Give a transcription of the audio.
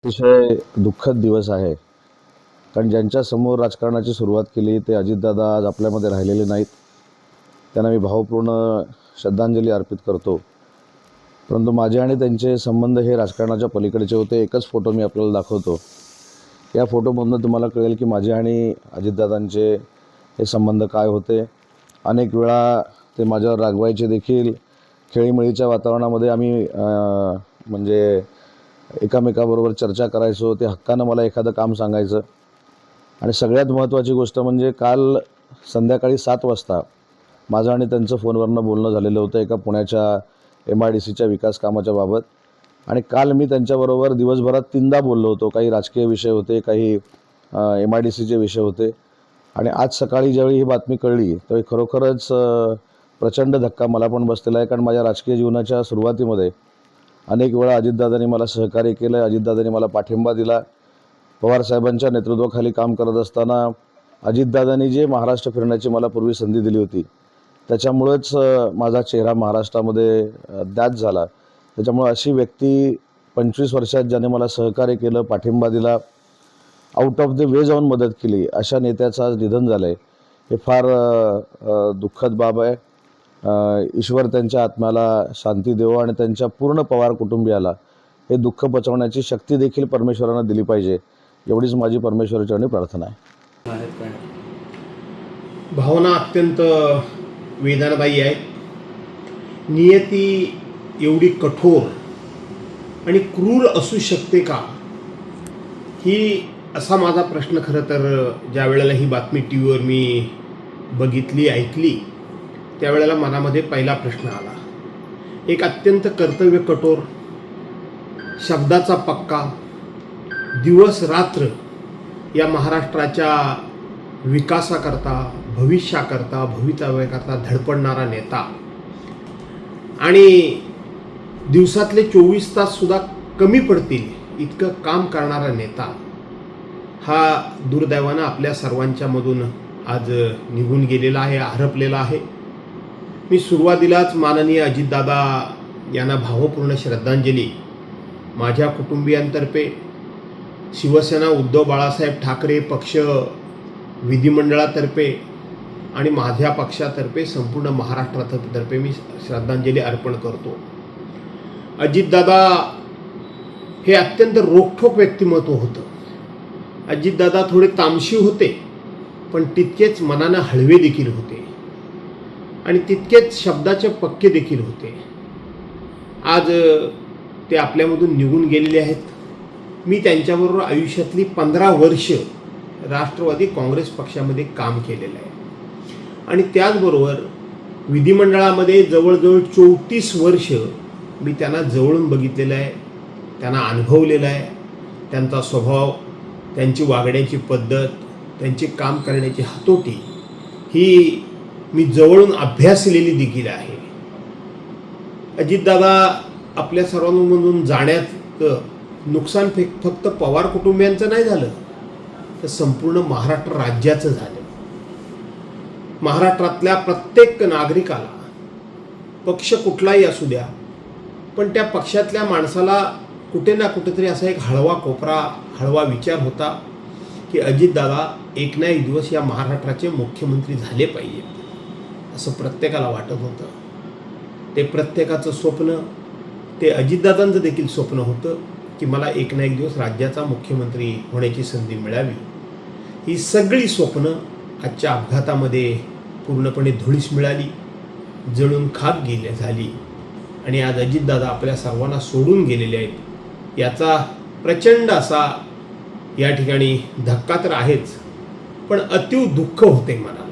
अतिशय दुःखद दिवस आहे. कारण ज्यांच्या समोर राजकारणाची सुरुवात केली ते अजितदादा आज आपल्यामध्ये राहिलेले नाहीत. त्यांना मी भावपूर्ण श्रद्धांजली अर्पित करतो. परंतु माझे आणि त्यांचे संबंध हे राजकारणाच्या पलीकडचे होते. एकच फोटो मी आपल्याला दाखवतो. या फोटोमधून तुम्हाला कळेल की माझे आणि अजितदादांचे हे संबंध काय होते. अनेक वेळा ते माझ्यावर रागवायचे देखील. खेळीमेळीच्या वातावरणामध्ये आम्ही म्हणजे एकामेकाबरोबर चर्चा करायचो. ते हक्कानं मला एखादं काम सांगायचं. आणि सगळ्यात महत्त्वाची गोष्ट म्हणजे काल संध्याकाळी 7 वाजता माझं आणि त्यांचं फोनवरनं बोलणं झालेलं होतं एका पुण्याच्या MIDCच्या विकास कामाच्या बाबत. आणि काल मी त्यांच्याबरोबर दिवसभरात 3दा बोललो होतो. काही राजकीय विषय होते, काही MIDCचे विषय होते. आणि आज सकाळी ज्यावेळी ही बातमी कळली त्यावेळी खरोखरच प्रचंड धक्का मला पण बसलेला आहे. कारण माझ्या राजकीय जीवनाच्या सुरुवातीमध्ये अनेक वेळा अजितदादांनी मला सहकार्य केलं. अजितदादांनी मला पाठिंबा दिला. पवारसाहेबांच्या नेतृत्वाखाली काम करत असताना अजितदादांनी जे महाराष्ट्र फिरण्याची मला पूर्वी संधी दिली होती त्याच्यामुळेच माझा चेहरा महाराष्ट्रामध्ये ज्ञात झाला. त्याच्यामुळे अशी व्यक्ती 25 वर्षात ज्याने मला सहकार्य केलं, पाठिंबा दिला, आउट ऑफ द वे जाऊन मदत केली, अशा नेत्याचं आज निधन झालं आहे. हे फार दुःखद बाब आहे. ईश्वर त्यांच्या आत्म्याला शांती देवो आणि त्यांच्या पूर्ण पवार कुटुंबियाला हे दुःख पचवण्याची शक्ती देखील परमेश्वरानं दिली पाहिजे, एवढीच माझी परमेश्वराचरणी प्रार्थना आहे. भावना अत्यंत वेदनादायी आहेत. नियती एवढी कठोर आणि क्रूर असू शकते का, ही असा माझा प्रश्न खरं तर ज्या वेळेला ही बातमी TV वर मी बघितली, ऐकली, त्यावेळेला मनामध्ये पहिला प्रश्न आला. एक अत्यंत कर्तव्य कठोर, शब्दाचा पक्का, दिवस रात्र या महाराष्ट्राच्या विकासाकरता, भविष्याकरता, भवितव्याकरता धडपडणारा नेता आणि दिवसातले 24 ताससुद्धा कमी पडतील इतकं काम करणारा नेता हा दुर्दैवानं आपल्या सर्वांच्यामधून आज निघून गेलेला आहे, हरपलेला आहे. मी सुरुवातीलाच माननीय अजितदादा यांना भावपूर्ण श्रद्धांजली माझ्या कुटुंबियांतर्फे, शिवसेना उद्धव बाळासाहेब ठाकरे पक्ष विधिमंडळातर्फे आणि माझ्या पक्षातर्फे संपूर्ण महाराष्ट्रातर्फे मी श्रद्धांजली अर्पण करतो. अजितदादा हे अत्यंत रोखठोक व्यक्तिमत्व होतं. अजितदादा थोडे तामशी होते, पण तितकेच मनानं हळवे देखील होते आणि तितकेच शब्दाचे पक्के देखील होते. आज ते आपल्यामधून निघून गेलेले आहेत. मी त्यांच्याबरोबर आयुष्यातली 15 वर्ष राष्ट्रवादी काँग्रेस पक्षामध्ये काम केलेलं आहे आणि त्याचबरोबर विधिमंडळामध्ये जवळजवळ 34 वर्ष मी त्यांना जवळून बघितलेलं आहे, त्यांना अनुभवलेलं आहे. त्यांचा स्वभाव, त्यांची वागण्याची पद्धत, त्यांची काम करण्याची हातोटी ही मी जवळून अभ्यासलेली देखील आहे. अजितदादा आपल्या सर्वांमधून जाण्यात नुकसान फक्त पवार कुटुंबियांचं नाही झालं, तर संपूर्ण महाराष्ट्र राज्याचं झालं. महाराष्ट्रातल्या प्रत्येक नागरिकाला, पक्ष कुठलाही असू द्या, पण त्या पक्षातल्या माणसाला कुठे ना कुठेतरी असा एक हळवा कोपरा, हळवा विचार होता की अजितदादा एक ना एक दिवस या महाराष्ट्राचे मुख्यमंत्री झाले पाहिजेत, असं प्रत्येकाला वाटत होतं. ते प्रत्येकाचं स्वप्न, ते अजितदादांचं देखील स्वप्न होतं की मला एक ना एक दिवस राज्याचा मुख्यमंत्री होण्याची संधी मिळावी. ही सगळी स्वप्न आजच्या अपघातामध्ये पूर्णपणे धुळीस मिळाली, जळून खाक झाली आणि आज अजितदादा आपल्या सर्वांना सोडून गेलेले आहेत. याचा प्रचंड असा या ठिकाणी धक्का तर आहेच, पण अतीव दुःख होते मनाला.